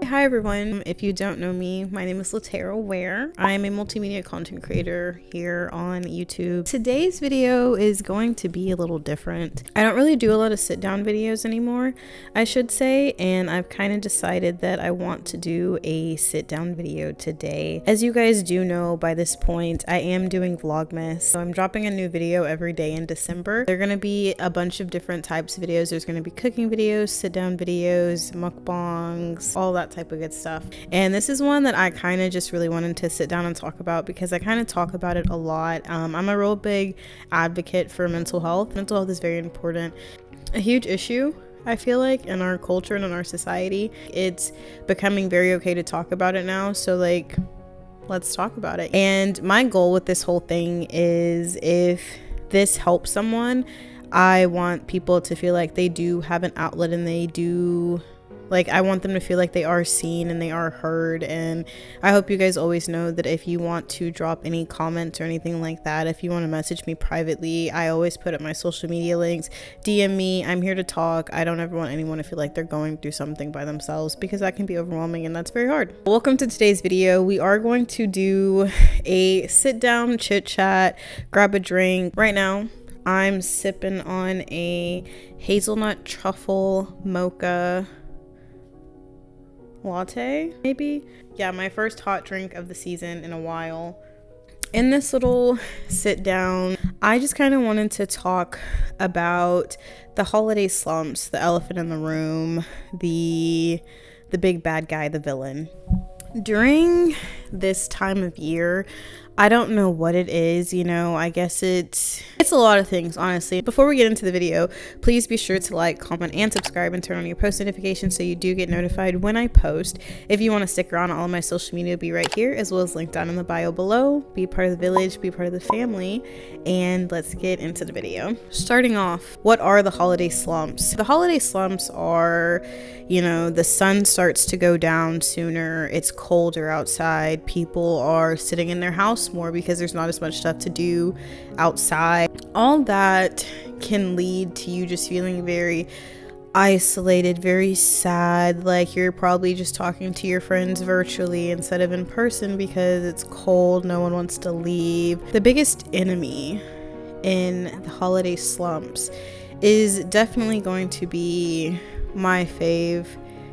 Hi everyone, if you don't know me, my name is Latera Ware. I am a multimedia content creator here on YouTube. Today's video is going to be a little different. I don't really do a lot of sit down videos anymore, I should say, and I've kind of decided that I want to do a sit down video today. As you guys do know by this point, I am doing Vlogmas, so I'm dropping a new video every day in December. There are going to be a bunch of different types of videos. There's going to be cooking videos, sit down videos, mukbangs, all that type of good stuff. And this is one that I kind of just really wanted to sit down and talk about because I kind of talk about it a lot. I'm a real big advocate for mental health. Mental health is very important. A huge issue, I feel like, in our culture and in our society. It's becoming very okay to talk about it now. So like, let's talk about it. And my goal with this whole thing is, if this helps someone, I want people to feel like they do have an outlet and they do, like, I want them to feel like they are seen and they are heard. And I hope you guys always know that if you want to drop any comments or anything like that, if you want to message me privately, I always put up my social media links. DM me. I'm here to talk. I don't ever want anyone to feel like they're going through something by themselves, because that can be overwhelming and that's very hard. Welcome to today's video. We are going to do a sit down chit chat, grab a drink. Right now I'm sipping on a hazelnut truffle mocha latte, maybe. Yeah, my first hot drink of the season in a while. In this little sit down, I just kind of wanted to talk about the holiday slumps, the elephant in the room, the big bad guy, the villain. During this time of year, I don't know what it is, you know, I guess it's a lot of things, honestly. Before we get into the video, please be sure to like, comment, and subscribe, and turn on your post notifications so you do get notified when I post. If you want to stick around, all of my social media will be right here, as well as linked down in the bio below. Be part of the village, be part of the family, and let's get into the video. Starting off, what are the holiday slumps? The holiday slumps are, you know, the sun starts to go down sooner, it's colder outside, people are sitting in their house more because there's not as much stuff to do outside. All that can lead to you just feeling very isolated, very sad, like you're probably just talking to your friends virtually instead of in person because it's cold, no one wants to leave. The biggest enemy in the holiday slumps is definitely going to be my fave,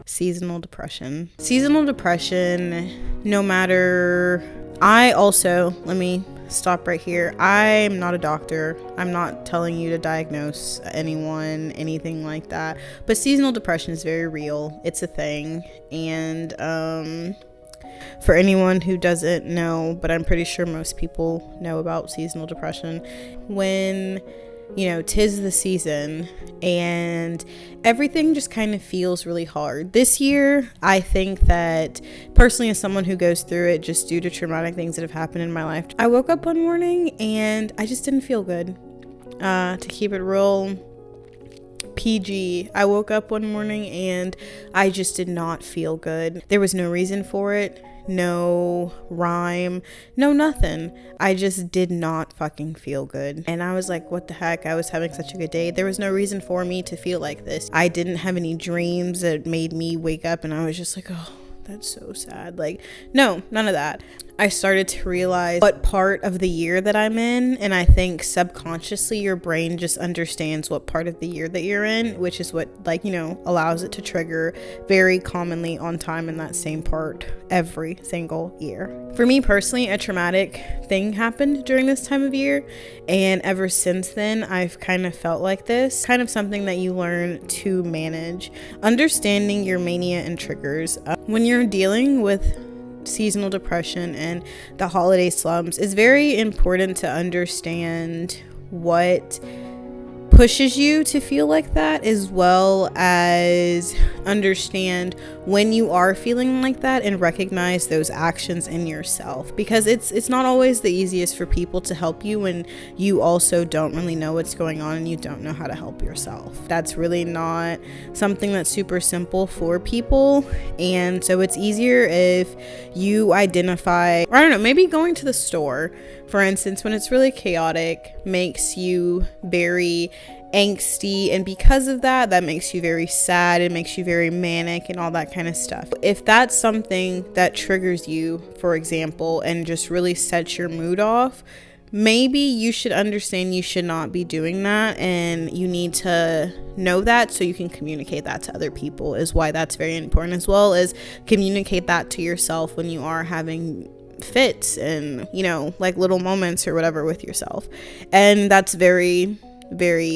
seasonal depression. Seasonal depression, no matter... let me stop right here. I'm not a doctor. I'm not telling you to diagnose anyone, anything like that. But seasonal depression is very real. It's a thing. And for anyone who doesn't know, but I'm pretty sure most people know about seasonal depression, when, you know, 'tis the season and everything just kind of feels really hard. This year, I think that personally, as someone who goes through it just due to traumatic things that have happened in my life, I woke up one morning and I just didn't feel good. To keep it real PG, I woke up one morning and I just did not feel good. There was no reason for it. No rhyme, no nothing. I just did not fucking feel good. And I was like, what the heck? I was having such a good day. There was no reason for me to feel like this. I didn't have any dreams that made me wake up and I was just like, oh, that's so sad. Like, no, none of that. I started to realize what part of the year that I'm in, and I think subconsciously your brain just understands what part of the year that you're in, which is what, like, you know, allows it to trigger very commonly on time in that same part every single year. For me personally, a traumatic thing happened during this time of year, and ever since then I've kind of felt like this. Kind of something that you learn to manage. Understanding your mania and triggers. When you're dealing with seasonal depression and the holiday slumps, it's very important to understand what pushes you to feel like that, as well as understand when you are feeling like that and recognize those actions in yourself, because it's not always the easiest for people to help you when you also don't really know what's going on and you don't know how to help yourself. That's really not something that's super simple for people, and so it's easier if you identify, or I don't know, maybe going to the store, for instance, when it's really chaotic, makes you very angsty, and because of that, that makes you very sad, it makes you very manic and all that kind of stuff. If that's something that triggers you, for example, and just really sets your mood off, maybe you should understand you should not be doing that, and you need to know that so you can communicate that to other people, is why that's very important, as well as communicate that to yourself when you are having fits and, you know, like little moments or whatever with yourself. And that's very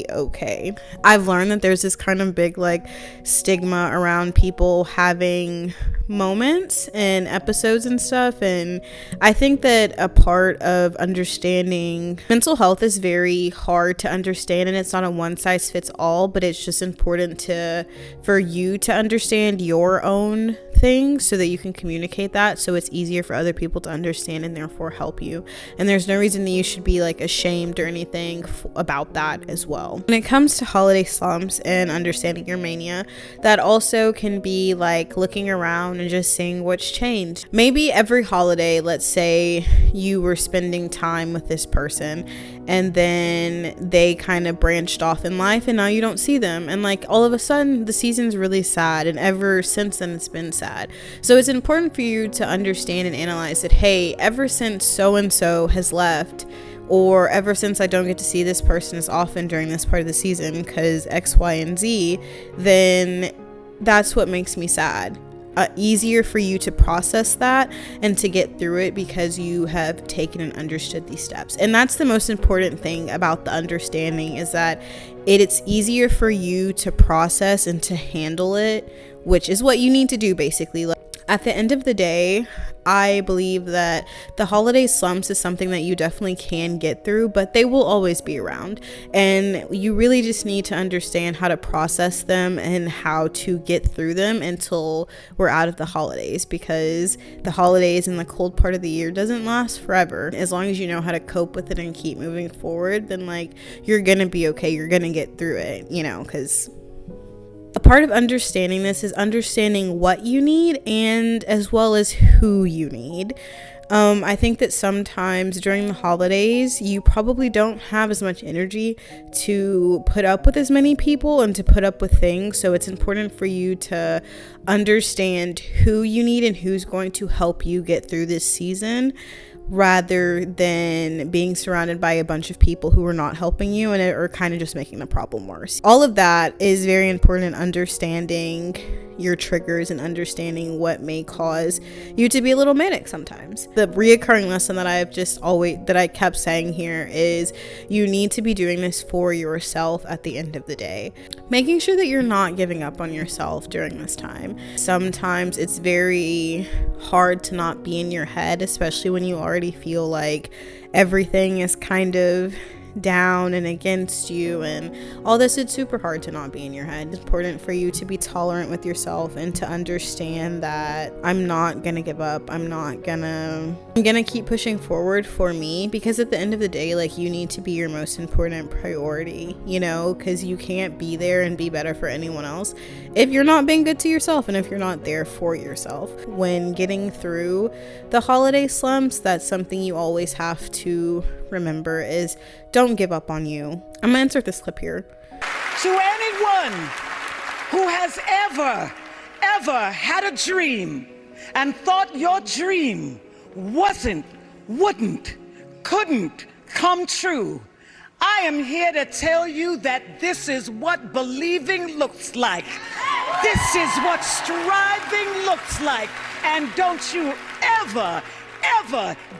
okay. I've learned that there's this kind of big like stigma around people having moments and episodes and stuff, and I think that a part of understanding mental health is very hard to understand, and it's not a one size fits all, but it's just important for you to understand your own thing so that you can communicate that, so it's easier for other people to understand and therefore help you. And there's no reason that you should be like ashamed or anything about that as well. When it comes to holiday slumps and understanding your mania, that also can be like looking around and just seeing what's changed. Maybe every holiday, let's say you were spending time with this person and then they kind of branched off in life and now you don't see them, and like all of a sudden the season's really sad, and ever since then it's been sad. So it's important for you to understand and analyze that, hey, ever since so and so has left, or ever since I don't get to see this person as often during this part of the season because X, Y, and Z, then that's what makes me sad. Easier for you to process that and to get through it because you have taken and understood these steps. And that's the most important thing about the understanding, is that it's easier for you to process and to handle it, which is what you need to do basically. At the end of the day, I believe that the holiday slumps is something that you definitely can get through, but they will always be around. And you really just need to understand how to process them and how to get through them until we're out of the holidays, because the holidays and the cold part of the year doesn't last forever. As long as you know how to cope with it and keep moving forward, then like you're gonna be okay. You're gonna get through it, you know, because a part of understanding this is understanding what you need, and as well as who you need. I think that sometimes during the holidays, you probably don't have as much energy to put up with as many people and to put up with things. So it's important for you to understand who you need and who's going to help you get through this season, rather than being surrounded by a bunch of people who are not helping you and are kind of just making the problem worse. All of that is very important in understanding your triggers and understanding what may cause you to be a little manic sometimes. The reoccurring lesson that I kept saying here is you need to be doing this for yourself at the end of the day. Making sure that you're not giving up on yourself during this time. Sometimes it's very hard to not be in your head, especially when you already feel like everything is kind of down and against you and all this. It's super hard to not be in your head. It's important for you to be tolerant with yourself and to understand that I'm not gonna give up. I'm gonna keep pushing forward for me, because at the end of the day, like, you need to be your most important priority, you know, because you can't be there and be better for anyone else if you're not being good to yourself and if you're not there for yourself. When getting through the holiday slumps, that's something you always have to remember, is don't give up on you. I'm gonna insert this clip here. To anyone who has ever had a dream and thought your dream wouldn't, couldn't come true, I am here to tell you that this is what believing looks like. This is what striving looks like. And don't you ever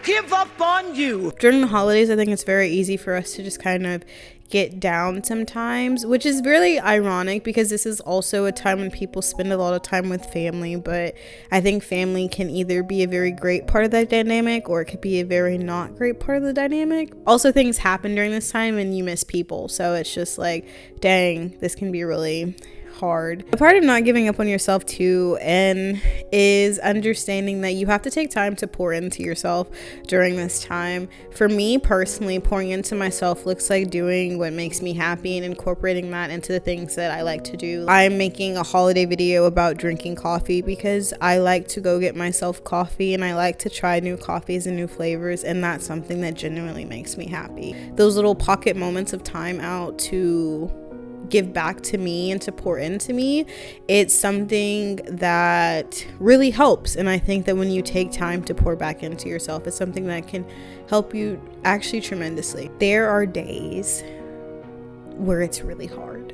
give up on you. During the holidays, I think it's very easy for us to just kind of get down sometimes, which is really ironic because this is also a time when people spend a lot of time with family. But I think family can either be a very great part of that dynamic, or it could be a very not great part of the dynamic. Also, things happen during this time and you miss people, so it's just like, dang, this can be really hard. A part of not giving up on yourself too, and is understanding that you have to take time to pour into yourself during this time. For me personally, pouring into myself looks like doing what makes me happy and incorporating that into the things that I like to do. I'm making a holiday video about drinking coffee because I like to go get myself coffee and I like to try new coffees and new flavors, and that's something that genuinely makes me happy. Those little pocket moments of time out to give back to me and to pour into me, it's something that really helps. And I think that when you take time to pour back into yourself, it's something that can help you actually tremendously. There are days where it's really hard.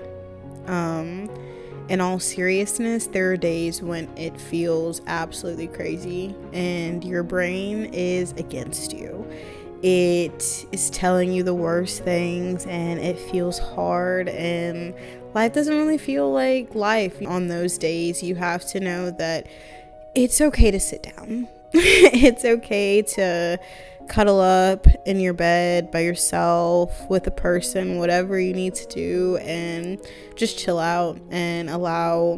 In all seriousness, there are days when it feels absolutely crazy and your brain is against you. It is telling you the worst things and it feels hard and life doesn't really feel like life. On those days, you have to know that it's okay to sit down. It's okay to cuddle up in your bed by yourself with a person, whatever you need to do, and just chill out and allow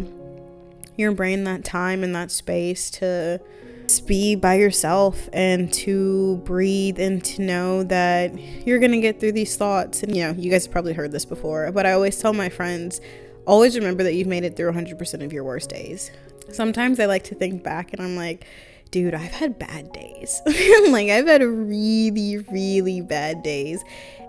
your brain that time and that space to be by yourself and to breathe and to know that you're gonna get through these thoughts. And you guys have probably heard this before, but I always tell my friends, always remember that you've made it through 100% of your worst days. Sometimes I like to think back and I'm like, dude, I've had bad days. Like, I've had really, really bad days.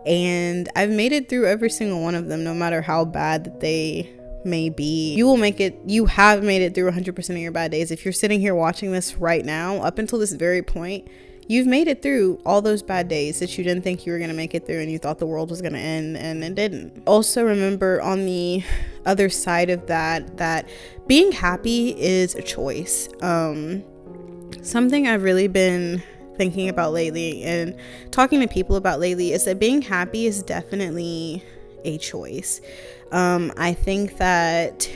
And I've made it through every single one of them, no matter how bad that they may be. You will make it. You have made it through 100% of your bad days. If you're sitting here watching this right now, up until this very point, you've made it through all those bad days that you didn't think you were going to make it through and you thought the world was going to end, and it didn't. Also remember, on the other side of that being happy is a choice. Something I've really been thinking about lately and talking to people about lately is that being happy is definitely a choice. I think that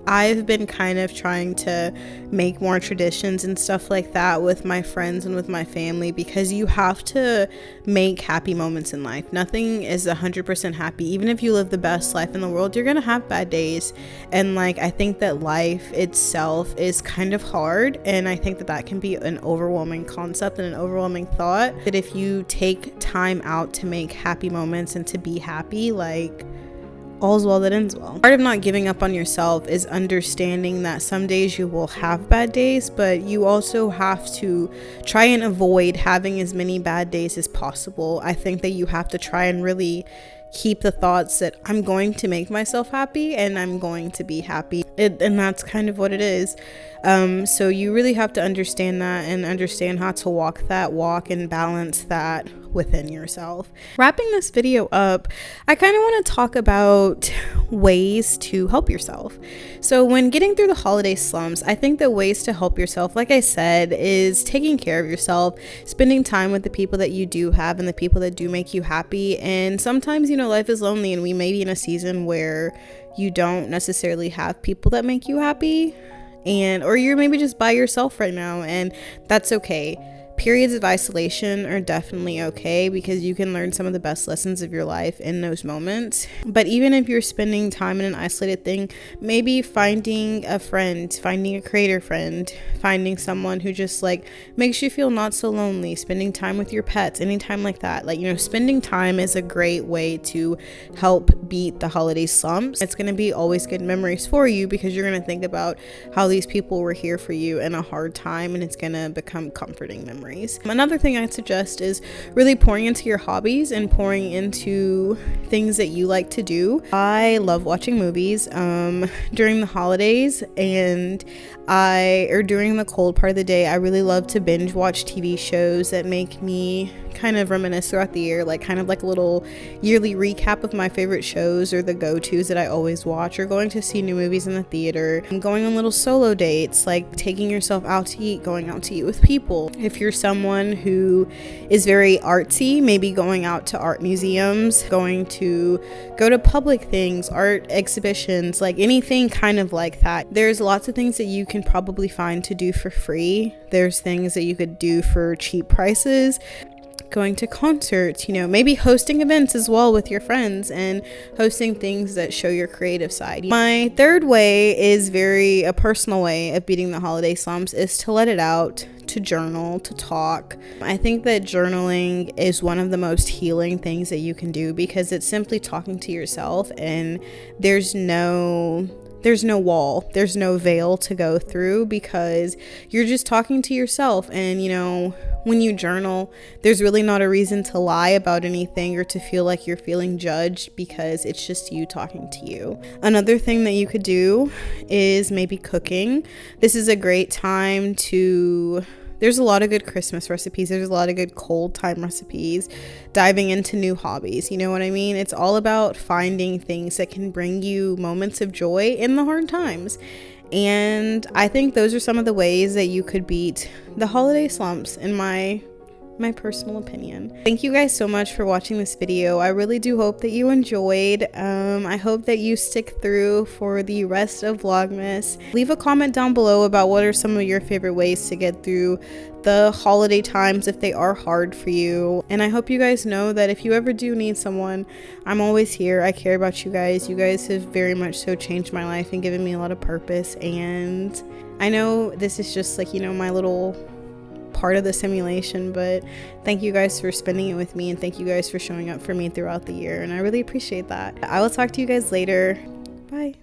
I've been kind of trying to make more traditions and stuff like that with my friends and with my family, because you have to make happy moments in life. Nothing is 100% happy. Even if you live the best life in the world, you're gonna have bad days. And like, I think that life itself is kind of hard, and I think that that can be an overwhelming concept and an overwhelming thought, that if you take time out to make happy moments and to be happy, like, all's well that ends well. Part of not giving up on yourself is understanding that some days you will have bad days, but you also have to try and avoid having as many bad days as possible. I think that you have to try and really keep the thoughts that I'm going to make myself happy and I'm going to be happy. And that's kind of what it is. So you really have to understand that and understand how to walk that walk and balance that within yourself. Wrapping this video up, I kind of want to talk about ways to help yourself. So when getting through the holiday slumps, I think that ways to help yourself, like I said, is taking care of yourself, spending time with the people that you do have and the people that do make you happy. And sometimes, life is lonely, and we may be in a season where you don't necessarily have people that make you happy, or you're maybe just by yourself right now, and that's okay. Periods of isolation are definitely okay, because you can learn some of the best lessons of your life in those moments. But even if you're spending time in an isolated thing, maybe finding a friend, finding a creator friend, finding someone who just like makes you feel not so lonely, spending time with your pets, anytime like that. Like, spending time is a great way to help beat the holiday slumps. It's going to be always good memories for you, because you're going to think about how these people were here for you in a hard time, and it's going to become comforting memories. Another thing I'd suggest is really pouring into your hobbies and pouring into things that you like to do. I love watching movies during the holidays, and during the cold part of the day, I really love to binge watch TV shows that make me kind of reminisce throughout the year, like kind of like a little yearly recap of my favorite shows or the go-tos that I always watch, or going to see new movies in the theater, and going on little solo dates, like taking yourself out to eat, going out to eat with people. If you're someone who is very artsy, maybe going out to art museums, going to go to public things, art exhibitions, like anything kind of like that. There's lots of things that you can probably find to do for free. There's things that you could do for cheap prices. Going to concerts, maybe hosting events as well with your friends, and hosting things that show your creative side. My third way is a personal way of beating the holiday slumps, is to let it out, to journal, to talk. I think that journaling is one of the most healing things that you can do, because it's simply talking to yourself, and there's no there's no wall, there's no veil to go through, because you're just talking to yourself. And you know, when you journal, there's really not a reason to lie about anything or to feel like you're feeling judged, because it's just you talking to you. Another thing that you could do is maybe cooking. This is a great time to, there's a lot of good Christmas recipes, there's a lot of good cold time recipes, diving into new hobbies, you know what I mean? It's all about finding things that can bring you moments of joy in the hard times. And I think those are some of the ways that you could beat the holiday slumps, in my personal opinion. Thank you guys so much for watching this video. I really do hope that you enjoyed. I hope that you stick through for the rest of Vlogmas. Leave a comment down below about what are some of your favorite ways to get through the holiday times if they are hard for you. And I hope you guys know that if you ever do need someone, I'm always here. I care about you guys. You guys have very much so changed my life and given me a lot of purpose. And I know this is just like, you know, my little part of the simulation, but thank you guys for spending it with me, and thank you guys for showing up for me throughout the year, and I really appreciate that. I will talk to you guys later. Bye.